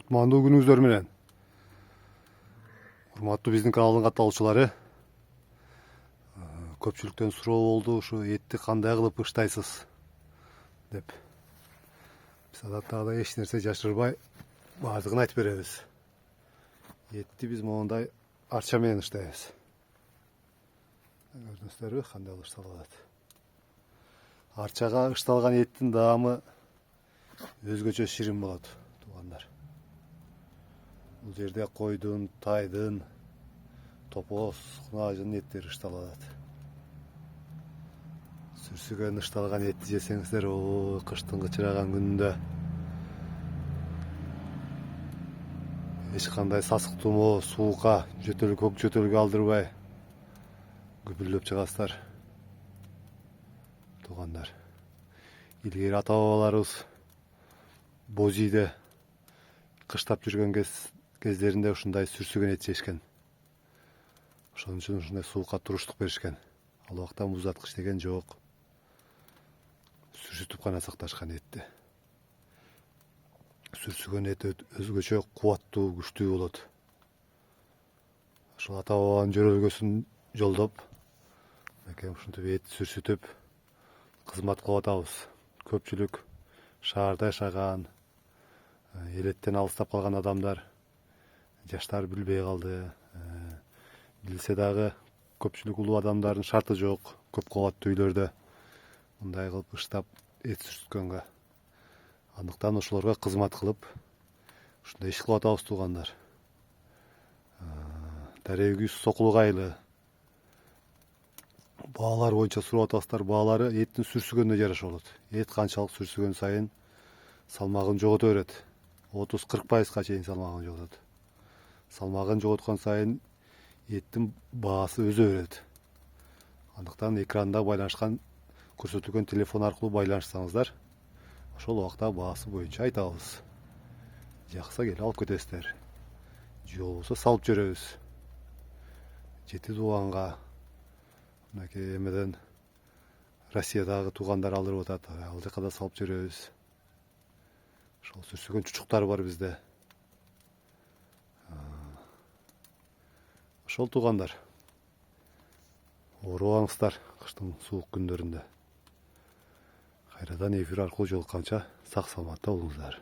Кутмандуу күнүңүздөр менен. Урматтуу биздин каналдын катталуучулары. Көпчүлүктөн суроо болду, ушу этти кандай кылып ыштайсыз деп. Биз адаттагыдай эч нерсе жашырбай баардыгын айтып беребиз. Этти биз моундай арча менен ыштайбыз. Көрдүңүздөрбү кандай кылып ышталат. Арчага ышталган эттин даамы өзгөчө ширин болот, туугандар. Бул жерде койдун, тайдын, топоз, кунаажынын эттери ышталат. Сүрсүгөн ышталган этти жесеңиздер, кыштын кычыраган күнүндө эч кандай сасык тумоо, суукка, көк жөтөлгө алдырбай күпүрлөп чыгасыздар. Туугандар, илгери ата бабаларыбыз боз ийде кыштап жүргөн кездеринде ушундай сүрсүгөн эт жешкен. Ошон үчүн ушундай суукка туруштук беришкен. Ал убакта муздаткыч деген жок. Сүрсүтүп гана сакташкан этти. Сүрсүгөн эт өзгөчө кубаттуу, күчтүү болот. Ошол ата бабанын жөрөлгөсүн жолдоп, ушинтип эт сүрсүтүп кызмат кылып атабыз. Көпчүлүк шаарда жашаган, элеттен алыстап калган адамдар, жаштар билбей калды. Билсе дагы көпчүлүк улуу адамдардын шарты жок. Көп кабаттуу үйлөрдө мындай кылып ыштап эт сүрсүткөнгө. Андыктан ошолорго кызмат кылып, ушундай иш кылып атабыз, туугандар. Дарегүз Сокулгайлы баалар боюнча сурап атасыздар. Баалары эттин сүрсүгөнүнө жараша болот. Эт канчалык сүрсүгөн сайын салмагын жогото берет. 30-40%га чейин салмагын жоготот. Салмагын жоготкон сайын эттин баасы өзө берет. Андыктан экранда байланышкан көрсөтүлгөн телефон аркылуу байланышсаңыздар, ошол убакта баасы боюнча айтабыз. Жакса келип алып кетесиздер. Же болбосо салып жиберебиз. Жети тууганга, мынакей эмеден Россиядагы туугандар алдырып атат. Ал жака да салып жиберебиз. Ошол сүрсүгөн чучуктар бар бизде. Ошол туугандар, оорубаңыздар кыштын суук күндөрүндө. Кайрадан эфир аркылуу жолукканча сак саламатта болуңуздар.